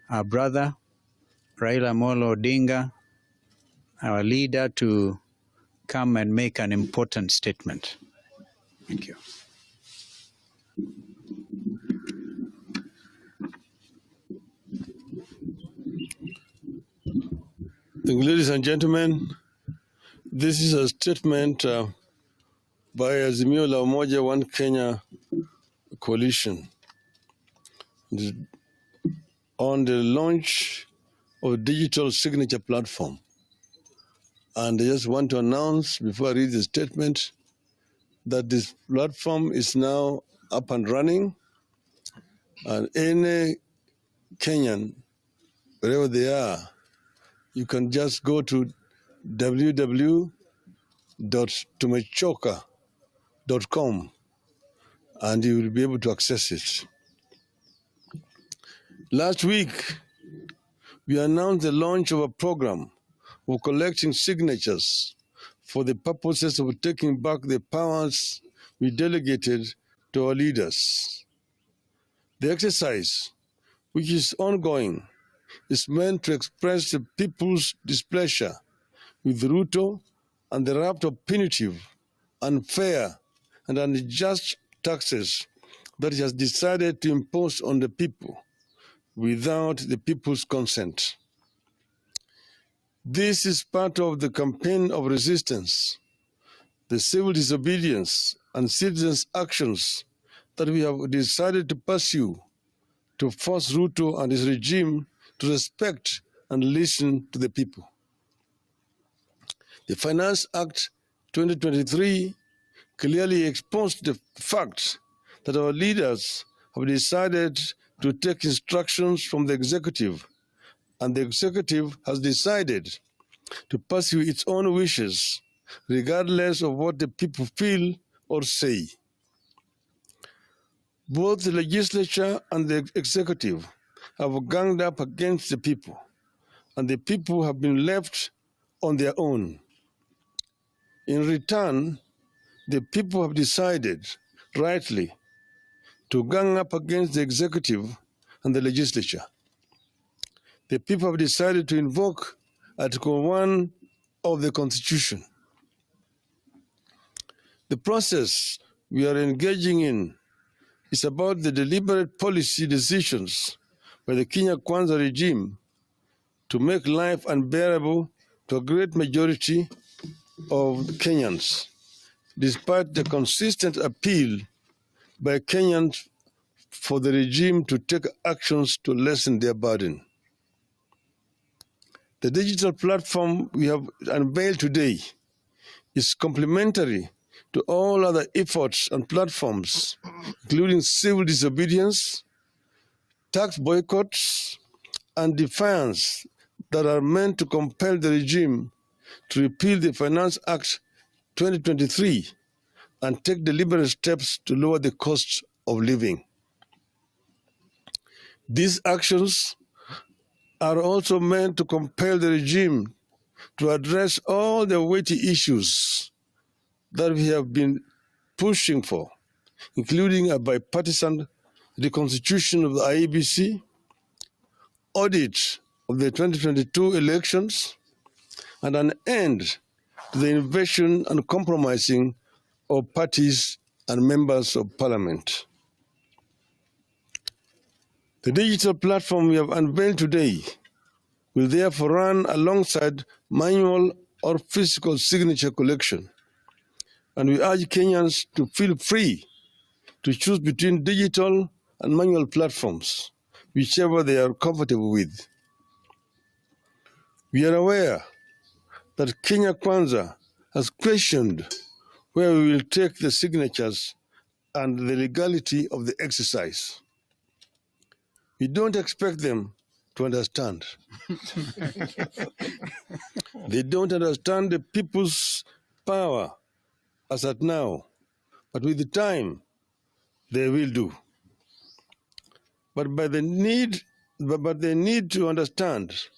Our brother, Raila Odinga, our leader, to come and make an important statement. Thank you. Ladies and gentlemen, this is a statement by Azimio la Umoja One Kenya coalition on the launch of a digital signature platform. And I just want to announce, before I read the statement, that this platform is now up and running, and any Kenyan, wherever they are, you can just go to www.tumechoka.com and you will be able to access it. Last week, we announced the launch of a program for collecting signatures for the purposes of taking back the powers we delegated to our leaders. The exercise, which is ongoing, is meant to express the people's displeasure with Ruto and the raft of punitive, unfair, and unjust taxes that he has decided to impose on the people without the people's consent. This is part of the campaign of resistance, the civil disobedience and citizens' actions that we have decided to pursue to force Ruto and his regime to respect and listen to the people. The Finance Act 2023 clearly exposed the fact that our leaders have decided to take instructions from the executive, and the executive has decided to pursue its own wishes, regardless of what the people feel or say. Both the legislature and the executive have ganged up against the people, and the people have been left on their own. In return, the people have decided, rightly, to gang up against the executive and the legislature. The people have decided to invoke Article 1 of the Constitution. The process we are engaging in is about the deliberate policy decisions by the Kenya Kwanza regime to make life unbearable to a great majority of Kenyans, despite the consistent appeal by Kenyans for the regime to take actions to lessen their burden. The digital platform we have unveiled today is complementary to all other efforts and platforms, including civil disobedience, tax boycotts, and defiance that are meant to compel the regime to repeal the Finance Act 2023 and take deliberate steps to lower the cost of living. These actions are also meant to compel the regime to address all the weighty issues that we have been pushing for, including a bipartisan reconstitution of the IEBC, audit of the 2022 elections, and an end to the invasion and compromising of parties and members of parliament. The digital platform we have unveiled today will therefore run alongside manual or physical signature collection, and we urge Kenyans to feel free to choose between digital and manual platforms, whichever they are comfortable with. We are aware that Kenya Kwanza has questioned where we will take the signatures and the legality of the exercise. We don't expect them to understand. They don't understand the people's power as at now, but with the time, they will do. But they need to understand,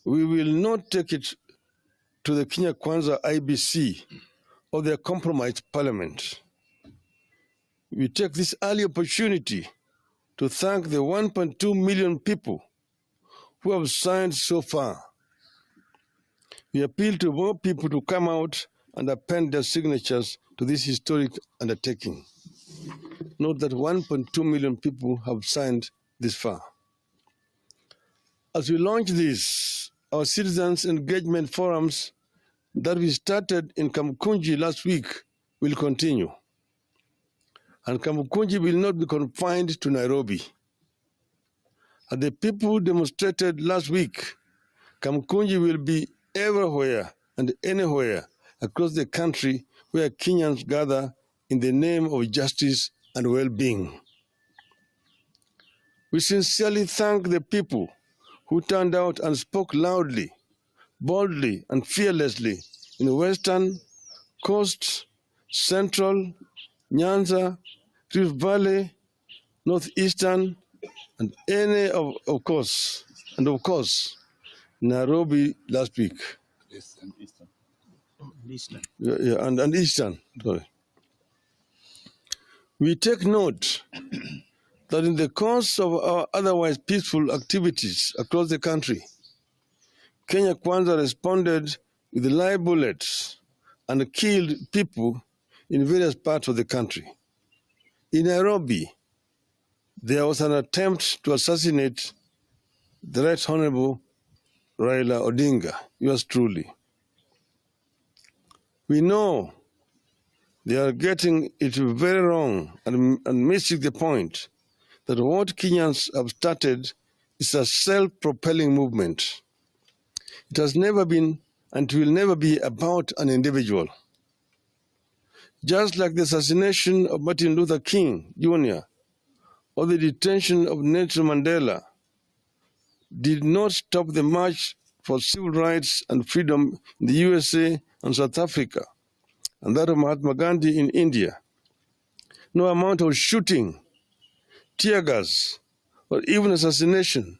we will not take it to the Kenya Kwanza IBC or their compromised parliament. we take this early opportunity to thank the 1.2 million people who have signed so far. We appeal to more people to come out and append their signatures to this historic undertaking. Note that 1.2 million people have signed this far. As we launch this, our citizens' engagement forums that we started in Kamukunji last week will continue. And Kamukunji will not be confined to Nairobi. As the people demonstrated last week, Kamukunji will be everywhere and anywhere across the country where Kenyans gather in the name of justice and well-being. We sincerely thank the people who turned out and spoke loudly, boldly, and fearlessly in the Western, Coast, Central, Nyanza, Rift Valley, Northeastern, and of course, Nairobi last week. Eastern. And Eastern. Sorry. We take note that in the course of our otherwise peaceful activities across the country, Kenya Kwanza responded with live bullets and killed people in various parts of the country. In Nairobi, there was an attempt to assassinate the Right Honorable Raila Odinga, yours truly. We know they are getting it very wrong and missing the point that what Kenyans have started is a self-propelling movement. It has never been and will never be about an individual. Just like the assassination of Martin Luther King Jr. or the detention of Nelson Mandela did not stop the march for civil rights and freedom in the USA and South Africa, and that of Mahatma Gandhi in India. No amount of shooting, tear gas, or even assassination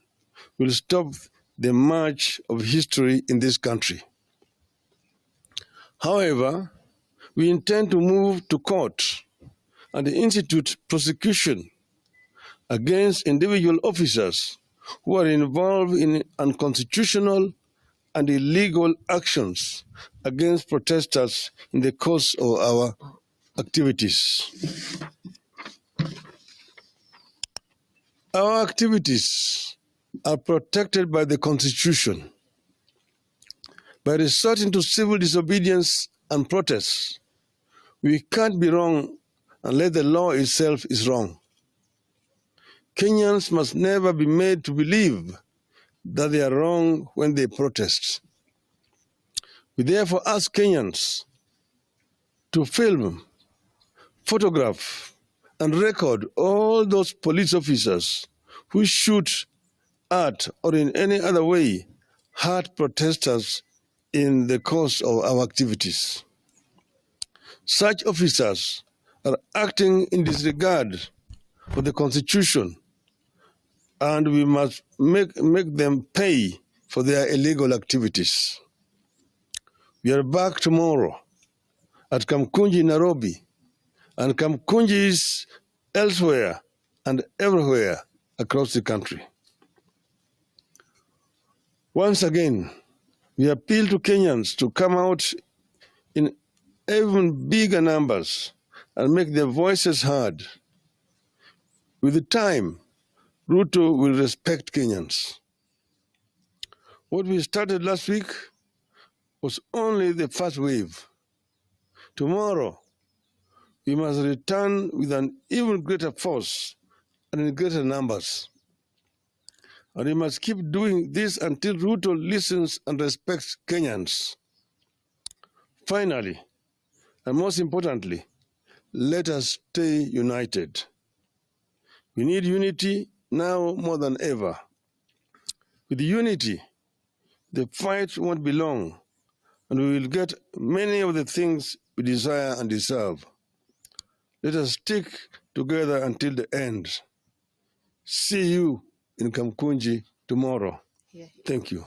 will stop the march of history in this country. However, we intend to move to court and institute prosecution against individual officers who are involved in unconstitutional and illegal actions against protesters in the course of our activities. Our activities are protected by the Constitution. By resorting to civil disobedience and protests, we can't be wrong unless the law itself is wrong. Kenyans must never be made to believe that they are wrong when they protest. We therefore ask Kenyans to film, photograph, and record all those police officers who shoot at or in any other way hurt protesters in the course of our activities. Such officers are acting in disregard for the Constitution, and we must make them pay for their illegal activities. We are back tomorrow at Kamukunji, Nairobi, and Kamukunjis elsewhere and everywhere across the country. Once again, we appeal to Kenyans to come out in even bigger numbers and make their voices heard. With time, Ruto will respect Kenyans. What we started last week was only the first wave. Tomorrow, we must return with an even greater force and in greater numbers. And we must keep doing this until Ruto listens and respects Kenyans. Finally, and most importantly, let us stay united. We need unity now more than ever. With unity, the fight won't be long, and we will get many of the things we desire and deserve. Let us stick together until the end. See you in Kamukunji tomorrow. Thank you.